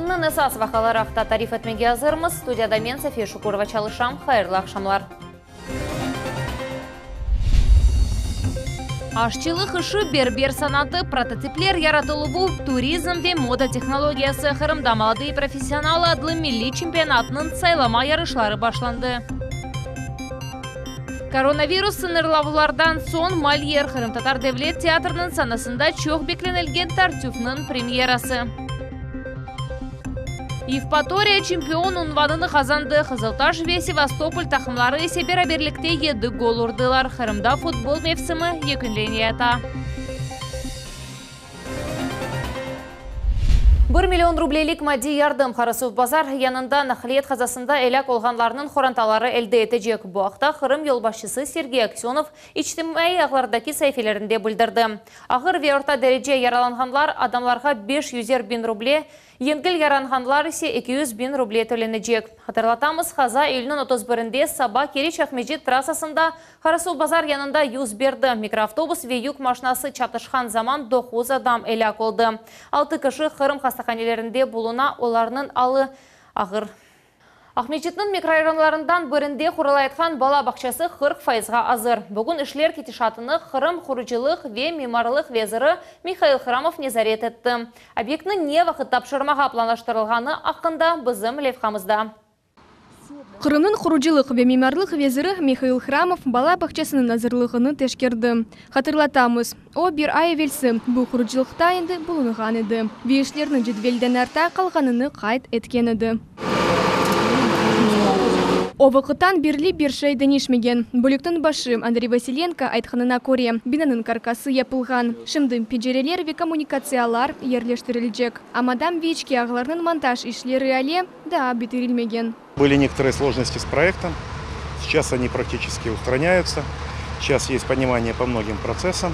Күннің esas vaqalaraqta tarif etmege hazırmız. Studiyada men Safiya Şukurova çalışam. Hayırlı akşamlar. Aşçılık işi, berber sanatı, prototipler yaratılıbu, turizm ve moda texnologiyası Kırım'da молодые profesyonel adlı milli çempionatının saylama yarışları başlandı. Koronavirus sınırlavlardan son Malyer Kırım Tatar Devlet Teatrının sanasında çok beklenilgen tartüfünün premierası. Евпатория чемпион unvanını kazandı. Kızıltaş ve Sevastopol takımları ise beraberlikte 7 gol urdular. Kırım'da futbol mevsimi yakınlanıyor. 1 milyon rubleylik maddi yardım Karasuf Bazar yanında nahliyet kazasında elak olğanlarının xorantaları elde edecek. Bu haqda Kırım yolbaşçısı Sergey Aksyonov içtimai ağlardaki sayfelerinde bildirdi. Ağır ve orta derece yaralanğanlar adamlarga 500 bin ruble, yengil yaralanğanlar ise 200 bin ruble tölenecek. Hatırlatamız, Haza Eylül'ün 31'inde sabah Keriç Ahmedci trasasında Karasuf Bazar yanında yüz berdi. Mikroavtobus ve yük maşinası çatışkan zaman 9 adam elak oldu. 6 kişi Kırım hastahanelerinde buluna, onlarının alı ağır. Ahmedci'nin mikrorayonlarından birinde kurulayetkan bala bakçası 40%'ga hazır. Bugün işler ketişatını Kırım kuruculuk ve mimarlık veziri Mikhail Khramov nezaret etti. Obyektini ne vakit tapşırmağa planlaştırılğanı hakkında bizim levhamızda. Kırım'ın kuruculuk ve mimarlık veziri Mikhail Khramov bala bakçasının hazırlığını teşkirdi. Hatırlatamız, o bir ay evvelsi bu kuruculukta endi bulunğan idi. Ve işlerinin cedvelden arta kalğanını kayıt etken idi. O vakıttan birli bir şey denişmegen. Bölükten başı Andrei Vasilenko aytkanına koре binanın karkası yapılgan. Şimdi pencereler ve kommunikatsiyalar yerleştirilecek. Amadan ve içki ağlarının montaj işleri ale daha bitirilmegen. Были некоторые сложности с проектом. Сейчас они практически устраняются. Сейчас есть понимание по многим процессам.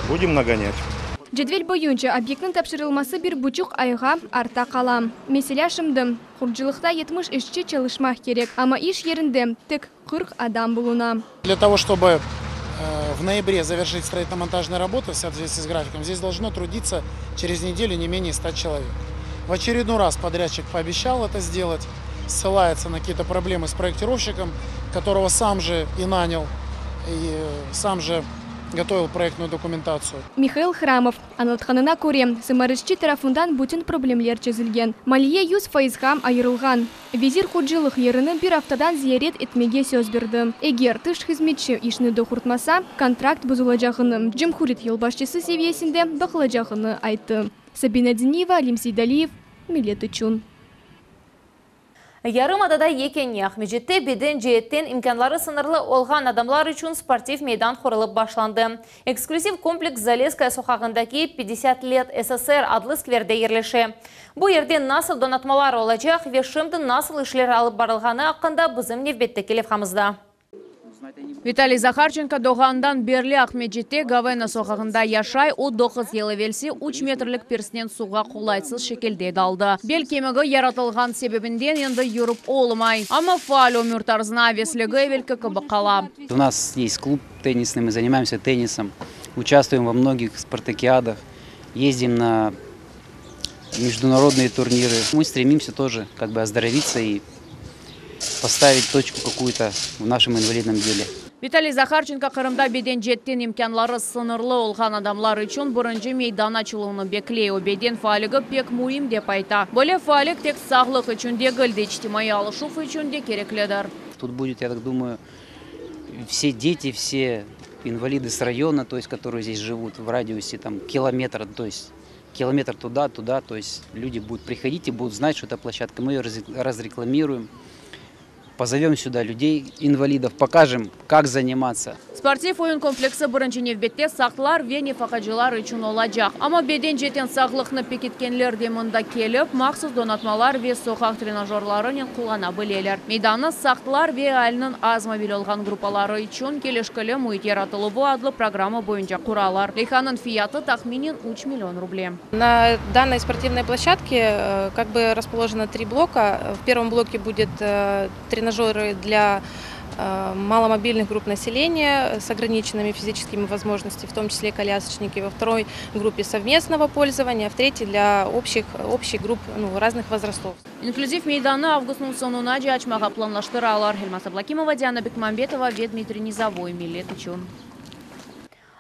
Будем нагонять. Cedvel boyunca obyektnin tapşırılması 1,5 ayga arta kala. Mesela şimdi kuruculukta 70 işçi çalışmak gerek ama iş yerinde tek 40 adam buluna. Для того, чтобы в ноябре завершить строительно-монтажные работы в соответствии с графиком, здесь должно трудиться через неделю не менее 100 человек. В очередной раз подрядчик пообещал это сделать, ссылается на какие-то проблемы с проектировщиком, которого сам же и нанял, и сам же готовил проектную документацию. Mikhail Khramov anlatkanına koре сымарышчы tarafından bütün problemler çözülgen. Maliye 100%'ga ayrılgan. Vezir kuruculuk yerini bir haftadan ziyaret etmege söz verdi. Eğer dış hizmetçi işini dokurtmasa, kontrakt bozulacağını, Cumhuriyet yolbaşçısı seviyesinde bakılacağını ayttı. Sabina Diniyeva, Alim Seydaliyev, Millet üçün. Yarımadada yekenli Ahmedci'de beden cihetten imkanları sınırlı olğan adamlar için sportif meydan kurulup başlandı. Ekskluziv kompleks Zaleskaya sokağındaki 50 let SSR adlı skverde yerleşi. Bu yerde nasıl donatmalar olacak ve şimdi nasıl işler alıp barılğanı hakkında bizim nevbetteki levhamızda. Виталий Захарченко doğandan berli Ahmedci'de Gavena sokağında yaşay, o 9 yıl evvelsi 3 metrlik persinden suğa kolaysız şekilde daldı. Bel kemigi yaratılgan sebebinden endi yürüp olmay. Ama faal ömür tarzına vesligi evvelki gibi kala. У нас есть клуб теннисный, мы занимаемся теннисом, участвуем во многих спартакиадах, ездим на международные турниры. Мы стремимся тоже как бы оздоровиться и поставить точку какую-то в нашем инвалидном деле. Виталий Захарченко Kırım'da beden jetten imkanları sınırlı olğan adamlar için birinci meydan açılığını bekliyor. Beden faaligi pek muhim dep ayta. Böyle faallik tek sağlık için de gıldı, içtimai alışık için de gereklidir. Тут будет, я так думаю, все дети, все инвалиды с района, то есть, которые здесь живут в радиусе там, километра, то есть километр туда, то есть люди будут приходить и будут знать, что это площадка. Мы ее разрекламируем. Позовем сюда людей, инвалидов, покажем, как заниматься. Sportif oyun kompleksi birinci nevbette saqlar ve nefaqacılar için olacak. Ama beden jetten sağlıqni peketkenler de munda kelip, maxsus donatmalar ve sokaq trenajörlarini kullanabilirler. Meydanı saqlar ve ailinin az mobil olğan gruppaları için kelişkili muhit yaratılıbu adlı programı boyunca kuralar. Leyhanın fiyatı tahminen 3 milyon ruble. На данной спортивной площадке как бы расположено 3 блока. В первом блоке будет тренажеры для маломобильных групп населения с ограниченными физическими возможностями, в том числе колясочники, во второй группе совместного пользования, в третьей для общих групп разных возрастов. Инклюзив мейданы августның сонуна açmağa planlaştırırlar. Elmas Ablakimova, Диана Бекмамбетова, Дмитрий Низовой, Милет үшін.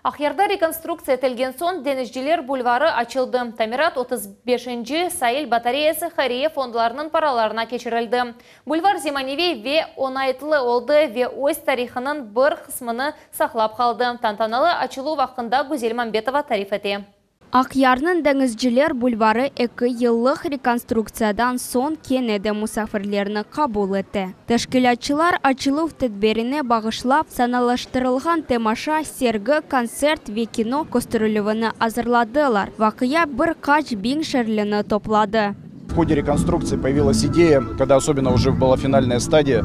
Ақярда реконструкция етілген сон Денежділер бульвары açılды. Тамират 35-ші Сайыл батареясы Хария фондыларының параларына кечірілді. Бульвар земаневей ве онайтлы олды ве өз тарихының бір қысмыны сақлап қалды. Тантаналы açылу вақында Гүзел Мамбетова тариф ете. Ақярның Деңізчілер бульвары 2 yıllık реконструкциядан сон кенеде мұсафирлеріні қабул етті. Тәшкілатчылар açılу тәдберіне бағышлап саналаштырылған темаша сергі, концерт ве кино көстірілуіні азырладылар. Вақия бір қач бин шерліні топлады. В ходе реконструкции появилась идея, когда особенно уже была финальная стадия,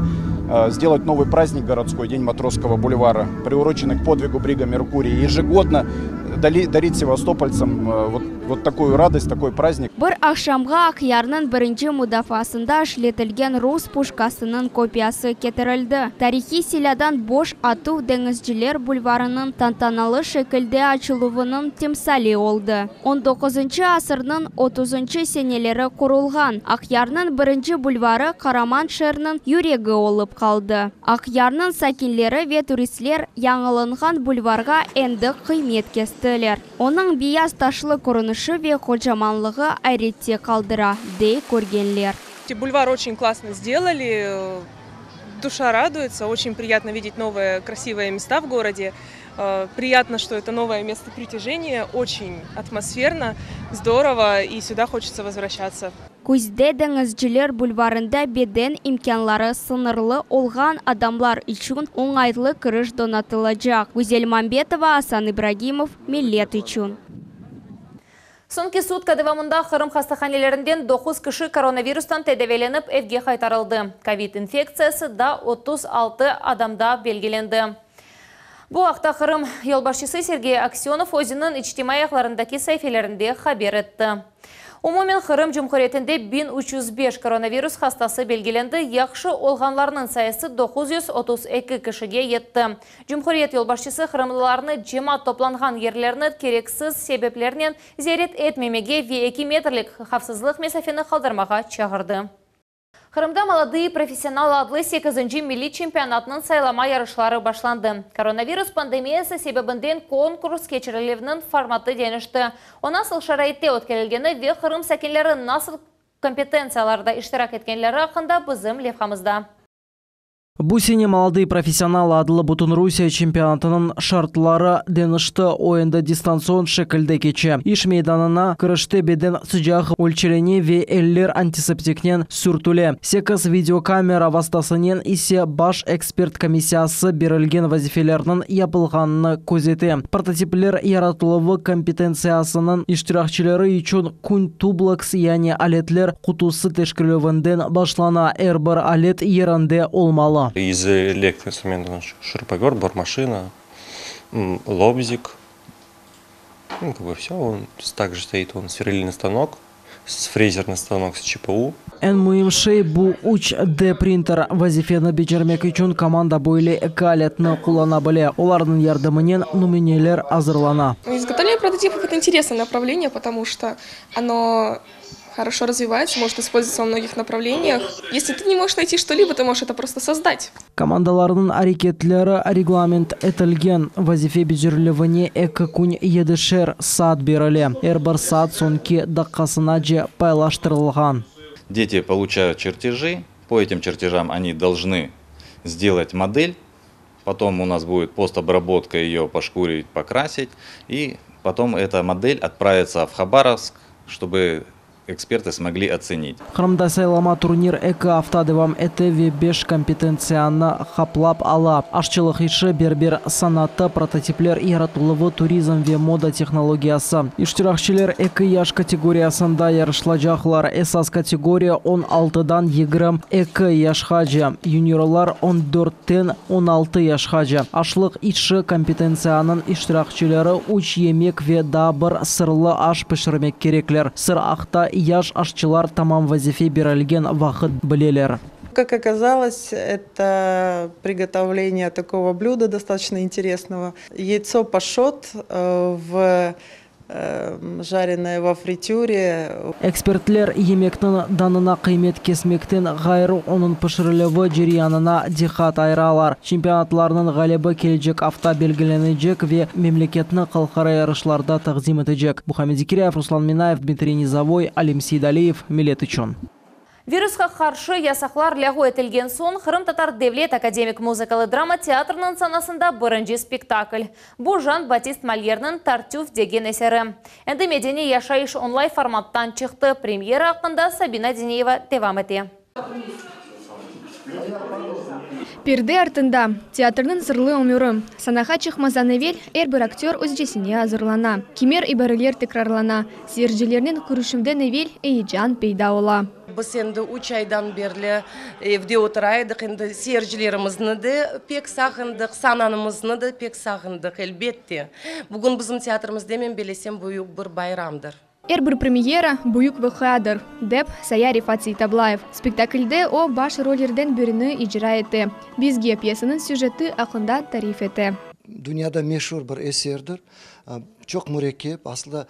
сделать новый праздник городской, День Матросского бульвара, приуроченный к подвигу брига «Меркурий». Ежегодно дарить севастопольцам вот такую радость, такой праздник. Бір ақшамға Ақярның бірінші мұдафасында ішлетілген Рус пушкасының копиясы кетірілді. Тарихи селядан бош ату Деңізчілер бульварының тантаналы шекілде açылуының темсали олды. 19-шы асырның 30-шы сенелері құрылған. Ақярның бірінші бульвары Қараман шерінің юрегі олып қалды. Ақярның сакинлері ве туристлер яңылынған бульварға әнді қимет кестілер. Оның бияз ташлы көрініші ве қожаманлығы айретте қалдыра, дей көргенлер. Бульвар очень классно сделали, душа радуется, очень приятно видеть новые красивые места в городе. Приятно, что это новое место притяжения, очень атмосферно, здорово, и сюда хочется возвращаться. Күзде Деңізчілер бульварында беден имканлары сынырлы олған адамлар үшін оңайлы кіріш донатылacak. Гүзел Мамбетова, Асан Ибрагимов, Милет үшін. Сонки сутка девамында Қырым хастаханелерінден 9 кіші коронавирустан тәдевеленіп evге қайтарылды. Ковид-инфекциясы да 36 адамда белгіленді. Бұл ақта Қырым елбасшысы Сергей Аксенов өзінің ичтимай аяқларындаки сайфелерінде хабер етті. Умумен Қырым Жұмхуретінде 1305 коронавирус хастасы белгіленді, яқшы олғанларының сайысы 932 кішіге етті. Жұмхурет елбасшысы Қырымлыларыны жема топланған ерлеріні керексіз себеплерінен зерет етмемеге ве 2 метрлік қапсызлық месафені қалдырмаға чағырды. Қырымда молодые профессионалы адлы 8-ші милли чемпионатының сайлама ярышлары башланды. Коронавирус пандемиясы себебінден конкурс кечірілевінің форматы денішті. Она сыл шарайтте өткелілгені ве Қырым сәкенлері насыл компетенцияларда иштирак еткенлері ақында бізім левхамызда. Бусине молодые профессионалы адылы Бутун Русия чемпионатының шартлары денішті ойында дистанцион шекілді кече. Иш мейданына кірішті беден сұжағы өлчелене ве әллер антисептикнен сүртуле. Секіз видеокамера вастасынен исе баш эксперт комиссиясы берілген вазифелерінің япылғаныны көзеті. Прототиплер яратылығы компетенциясының иштиракчылары үшін күн тублакс яне алетлер құтусы тешкілівінден башлана әрбір алет ерінде олмалы. Из электроинструментов шуруповерт, бормашина, лобзик. Ну, как бы все. Также стоит сверлильный станок, фрезерный станок с ЧПУ. Эн муимшей бу уч Д-принтер вазифені бечермек үшін команда бойле экалетны кулана біле. Олардың ярдымынен нуменелер азырлана. Изготовление прототипов — это интересное направление, потому что оно хорошо развивается, может использоваться во многих направлениях. Если ты не можешь найти что-либо, ты можешь это просто создать. Командалардың әрекетлері регламент етілген. Вазифе бежірлівіне екі күн едішер саат берілі. Әрбір саат сонки даққасына же пайлаштырылған. Дети получают чертежи. По этим чертежам они должны сделать модель. Потом у нас будет постобработка, ее пошкурить, покрасить. И потом эта модель отправится в Хабаровск, чтобы эксперты смогли оценить. Қырымда сайлама турнир экі автадывам этеви 5 компетенцияны хаплап ала. Ашчылық іші бербер санаты, прототиплер яратылығы туризм ве мода технологиясы. Иштиракчылар экі яш категориясында ярышлажақлар. Эсас категория 16-дан 22 яшхаджа. Юниорлар 14-тен 16 яшхаджа. Ашлық іші компетенцияның иштиракчылары уч емек ве дабыр сырлы аш пішірмек кереклер. Сыр ақта яш ашчылар тамам вазифе берілген вақыт білелер. Как оказалось, это приготовление такого блюда достаточно интересного. Яйцо пашот жареное во фритюре. Экспертлер емектің данына қимет кесмектен ғайры оның пішірілігі жериянына дихат айралар. Чемпионатларының ғалебі келжек авто белгіленecek ве мемлекетні қалқара ярышларда тағзим етecek. Мухаммед Зикиряев, Руслан Минаев, Дмитрий Низовой, Алим Сейдалиев, Милет Ичон. Вирусқа қаршы ясақлар лягу етілген сон Қырым Татар Девлет академик музыкалы драма театрының санасында бірінші спектакль. Бұл Жан-Батист Мольернің «Тартюф» деген әсері. Әнді медени яшайыш онлайн форматтан шықты. Премьера ақында Сабина Денеева девам ете. Перде артында театрның сырлы өмірі. Санаға чықмазан әвел әрбір актер өзжесіне азырлана. Кемер ибарылер текрарлана. Сержелерінен күрішімден әвел әйджан пейда ола. Біз енді 3 айдан берлі евде отырайдық, енді сержілерімізні де пек сағындық, сананымызны да пек сағындық, әлбетте. Бүгін біздің театрымызде мен белесем бұйық бір байрамдыр. Әрбір премьера бұйық вұқыадыр, деп Сая Рифат Сейтаблаев. Спектакльде о баш ролерден біріні ижра еті. Бізге пьесінің сюжеті ақында тариф еті. Дүнияда мешур бір эсердір, çok mürekkep. Aslında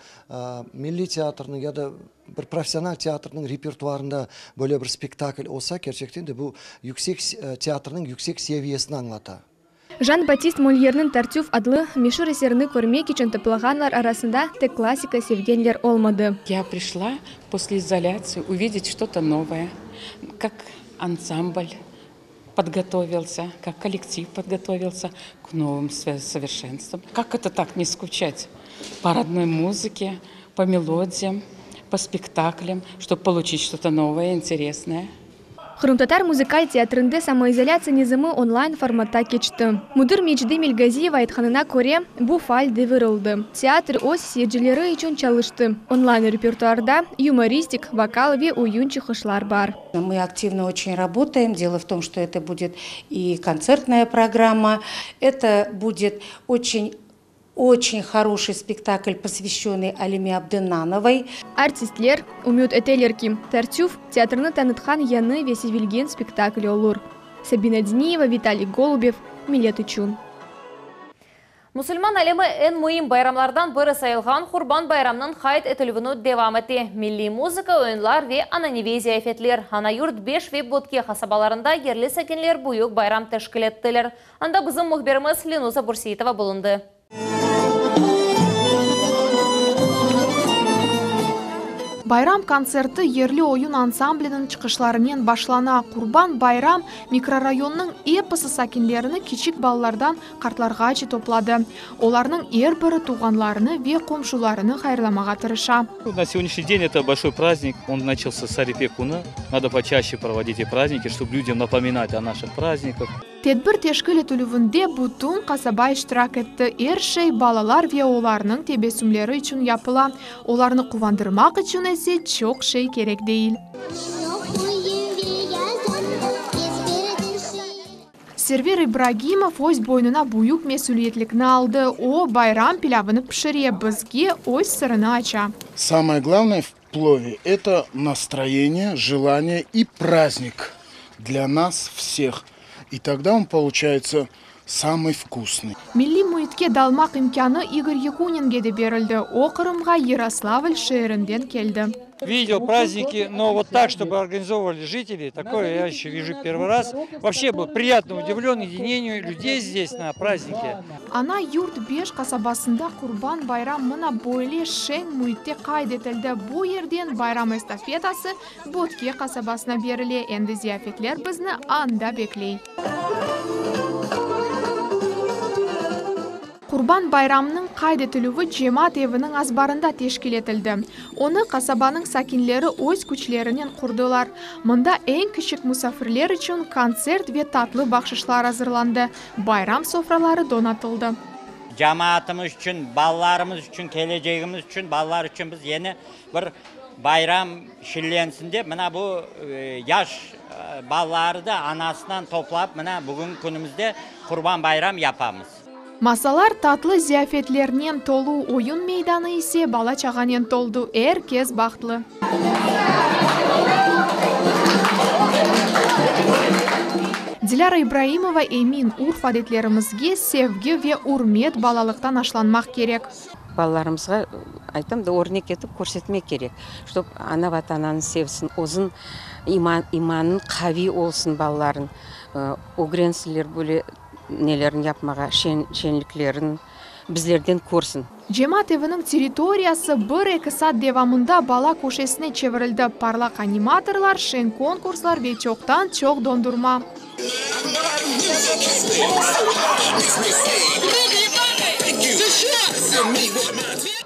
milli teatrının ya da bir profesyonel teatrının repertuarında böyle bir spektakl olsa gerçekten de bu yüksek teatrının yüksek seviyesini anlatır. Жан-Батист Мольернің «Тартюф» адлы мешур эсеріні көрмек үшін тыпылғанлар арасында тек классика sevgenler olmadı. Я пришла после изоляции увидеть что-то новое, как ансамбль подготовился, как коллектив подготовился к новым совершенствам. Как это так не скучать по родной музыке, по мелодиям, по спектаклям, чтобы получить что-то новое, интересное. Қырым Татар музыкаль театрында самоизоляция низымы онлайн форматта кечті. Мудыр Мечді Мелгазиева айтқанына көре, бұл фаль девірілді. Театр өз сержелері үшін чалышты. Онлайн репертуарда юмористик, вокал ве уюн чықышлар бар. Мы активно очень работаем. Дело в том, что это будет и концертная программа, это будет очень хороший спектакль, посвященный Алиме Абдынановой. Артистлер умеют этелерки. «Тартюф» театрны танытхан яны весевилген спектакль олур. Сабина Денеева, Виталий Голубев, Милет Ичун. Мусульман әлемі ән мұйым байрамлардан бірі сайылған Құрбан байрамның хайт етілігіні девам еті. Милли музыка, ойынлар ве ананивезия эфетлер. Ана юрт 5 ве ботке қасабаларында ерлі сәкенлер бұйық байрам тәшкіл еттілер. Анда біздің мұхберіміз Ленуза Бурсейтова болынды. Байрам концерті ерлі ойын ансамблінің чықышларымен башлана. Құрбан байрам микрорайонның эпосы сакинлеріні кичик балалардан қартларға жи топлады. Оларның әрбірі туғанларыны ве комшуларыны хайырламаға тырыша. На сегодняшний день это большой праздник. Он начался с Арифе Куны. Надо почаще проводить эти праздники, чтобы людям напоминать о наших праздниках. Тедбір тешкіл етілігінде бұтын қасаба іштірак етті. Әршей балалар ве оларының тебесімлері үшін япыла. Оларны қувандырмақ үшін әсе чоқ шей керек дейіл. Сервер Ибрагимов өз бойнына бұйық месулетлікні алды. О байрам пилявыны пішіре бізге өз сырыны ача. Самое главное в плове – это настроение, желание и праздник для нас всех. И тогда он получается самый вкусный. Милли мұйтке далмақ имканы Игорь Якунинге де берілді. О Қырымға Ярославль шерінден келді. Видел праздники, но вот так, чтобы организовывали жители, такое я еще вижу первый раз. Вообще был приятно удивлен единению людей здесь на празднике. Ана юрт беш қасабасында Құрбан байрам мұна бойле шен мұйтте қайдетілді. Бұл ерден байрам эстафетасы Ботке қасабасына беріле. Енді зияфетлер бізні анда беклей. Құрбан байрамның қайдетілуі жемат евінің азбарында тешкіл етілді. Оны қасабаның сакинлері өз күчлерінен құрдылар. Мұнда ең кішік мұсафирлер үшін концерт ве татлы бақшышлар азырланды. Байрам софралары донатылды. Жамаатымыз үшін, балаларымыз үшін, келeceğimiz үшін, балалар үшін біз ені бір байрам шилленсін деп, мына бұл яш балаларды анасынан топлап, мына бүгін күнімізде Құрбан байрам yapamыз. Масалар татлы зияфетлерінен толу, ойын мейданы есе бала чағанен толду. Әркез бақтлы. Диляра Ибраимова Эмин урф адетлерімізге севгі ве урмет балалықтан ашланмақ керек. Балаларымызға айтам да өрнек етіп көрсетмек керек, чтобы ана ватананы sevsin, озын иманын қави олсын балаларын, огренсілер бөле нелерін yapmaға, шенліклерін біздерден көрсін. Жемат евінің территориясы 1-2 сат девамында бала көшесіне чевірілді. Парлақ аниматорлар, шен конкурслар ве чоқтан чоқ дондурма.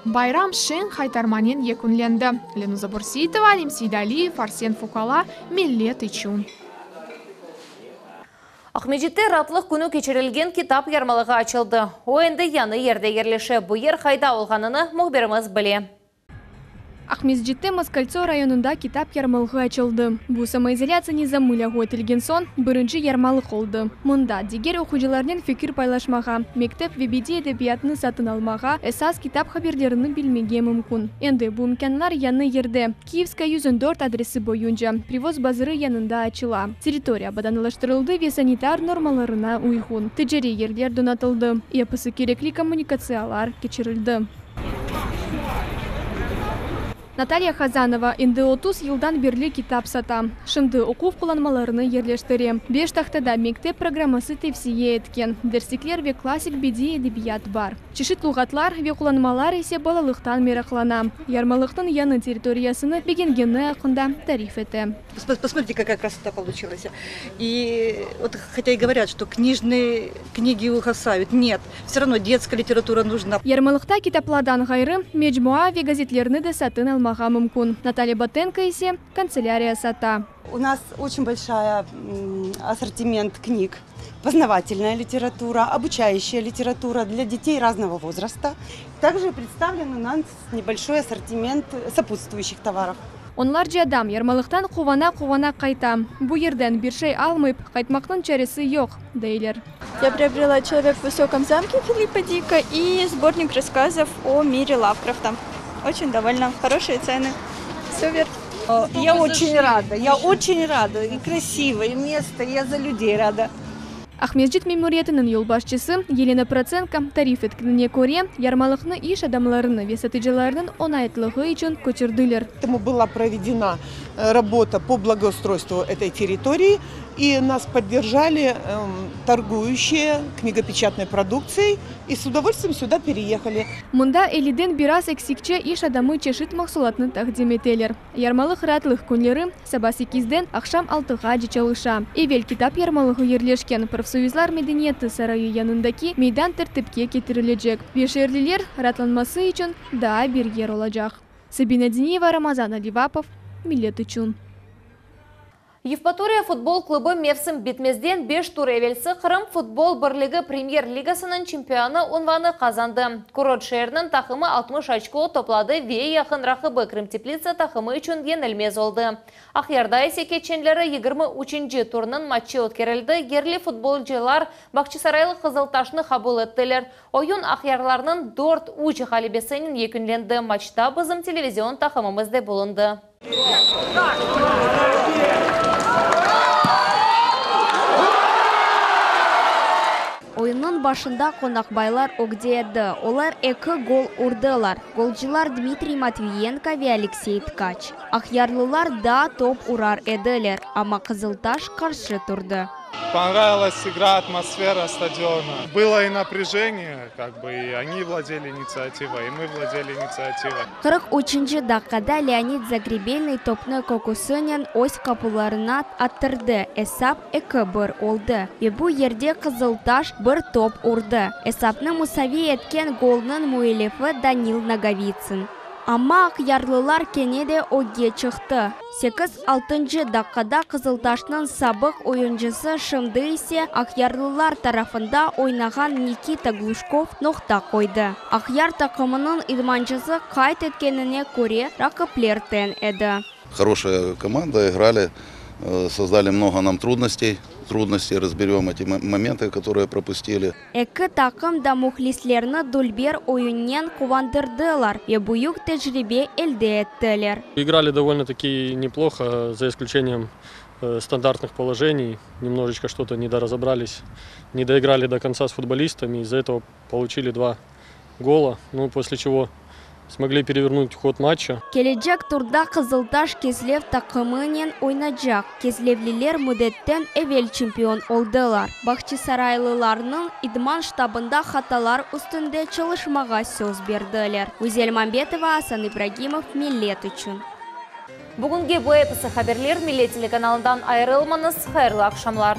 Байрам шен хайтарманен екунленді. Ленуза Бурситова, Алим Сейдалиев, Арсен Фукала, Миллет Ичун. Ахмеджетте ратлық күні кечерілген китап ярмалығы açılды. Ойынды яны ерде ерлеші бұйыр қайда олғаныны мұхберіміз біле. Ахмеджетте Москальцо районында китап ярмалығы açılды. Бұл самоизоляция низамыля өтілген сон бірінші ярмалық олды. Мұнда дегер оқучылармен фикір пайлашмаға, мектеп вебеде әдебиятны сатын алмаға, esas китап хаберлеріні білмеге мүмкін. Енді бұл мканлар яны ерде. Киевская 104 адресі бойынша привоз базыры янында açыла. Территория баданылаштырылды ве санитар нормаларына уйхун. Тіджері ерлер донатылды. Епысы керекли коммуникациялар кечірілді. Наталья Хазанова инде 30 жылдан берлі китап сата. Шынды оқу құланмаларыны ерлештіре. 5 тақтада мектеп программасы тепсие еткен. Дерсиклер ве классик беди эдебият бар. Чешит луғатлар ве құланмалар есе балалықтан мерақлана. Ярмалықтың яны территориясыны бегенгені ақында тариф еті. Посмотрите, какая красота получилась. И вот хотя и говорят, что книжные книги угасают. Нет, все равно детская литература нужна. Ярмалықта китапладан ғайры меджмуа ве газетлерні де сатын алмаға мүмкін. Наталья Батенко есе канцелярия сата. У нас очень большой ассортимент книг. Познавательная литература, обучающая литература для детей разного возраста. Также представлен у нас небольшой ассортимент сопутствующих товаров. Onlar жадам ярмалықтан қувана қайта. Бұ ерден бір шей алмайып, қайтмақтың чәресі жоқ, дейлер. Я приобрела «Человек в высоком замке» Филиппа Дика и сборник рассказов о мире Лавкрафта. Очень довольна. Хорошие цены. Супер. Я очень рада. И красиво, и место, я за людей рада. Ахмеджет мемориятының елбашчысы Елена Проценко тариф еткініне көре ярмалықны иш адамларыны весатыджаларының онайтлығы үшін көтерділер. Этому была проведена работа по благоустройству этой территории, и нас поддержали торгующие книгопечатной продукцией, и с удовольствием сюда переехали. Мұнда элиден бирас эксикче иш адамы чешит мақсулатны тақдим етелер. Ярмалық ратлық күнлері сабасы 8-ден ақшам 6-ға жечалыша. Евел китап ярмалығы ерлешкен профсоюзлар медениеті сарайы янындаки мейдан тәртіпке кетірілежек. Бешерлілер ратланмасы үшін да бір ер олажақ. Сабина Денеева, Рамазан Аливапов, Миллет Ичун. Евпатория футбол клубы Мевсім бетмезден 5 тур евелсі Қырым футбол бірлігі премьер-лигасының чемпионы унваны қазанды. Курорт шерінің тақымы 60 очко топлады ве яқын рақыбы Крым Теплица тақымы үшін енілмез олды. Ақярда есе кетченлері 23 турның матчы өткерілді. Ерлі футболчылар Бақчысарайлы Қызылташны қабыл еттілер. Ойын Ақярларының 4 учы қалебесінің екінленді. Матчта бізім телевизион тақымымызды болынды. Ойынның башында қонақбайлар огдеді. Олар 2 гол ұрдылар. Голчылар Дмитрий Матвиенко ве Алексей Ткач. Ақярлылар да топ урар еділер, ама Қызылташ қаршы тұрды. Понравилась игра, атмосфера стадиона. Было и напряжение, и они владели инициативой, и мы владели инициативой. 43-ші даққада Леонид Загребельный топны кокусынен ось капуларына аттырды. Эсап 2-1 олды. Ve bu yerде Қызылташ 1 топ ұрды. Эсапны мұсави еткен голның муэлефі Данил Наговицын. Amma Ақярлылар кенеде оге чықты. 8-6 даққада Қызылташның сабық ойыншысы Шымды ise Ақярлылар тарафында ойнаған Никита Глушков ноқта қойды. Ақяр тақымының идманшысы қайт еткеніне көре рақыплер тең еді. Хорошая команда, играли, создали много нам трудностей. трудности, разберем эти моменты, которые пропустили. Эки такым да мухлислерны дульбер ойыннен кувандырдылар. Буюк тәжрибе элде еттелер. Играли довольно-таки неплохо, за исключением стандартных положений. Немножечко что-то недоразобрались, не доиграли до конца с футболистами. Из-за этого получили 2 гола, после чего смогли перевернуть ход матча. Келечек турда Кызылташ Кезлев такымынен ойнажак. Кезлевлилер мудеттен эвел чемпион олдылар. Бахчисарайлыларның идман штабында хаталар үстінде çalışmaға сөз берділер. Үзел Мамбетова, Асан Ибрагимов, Миллет үшін. Бүгінге bu эпосы хаберлер Миллет телеканалынан айрылманыз. Хайырлы акшамлар.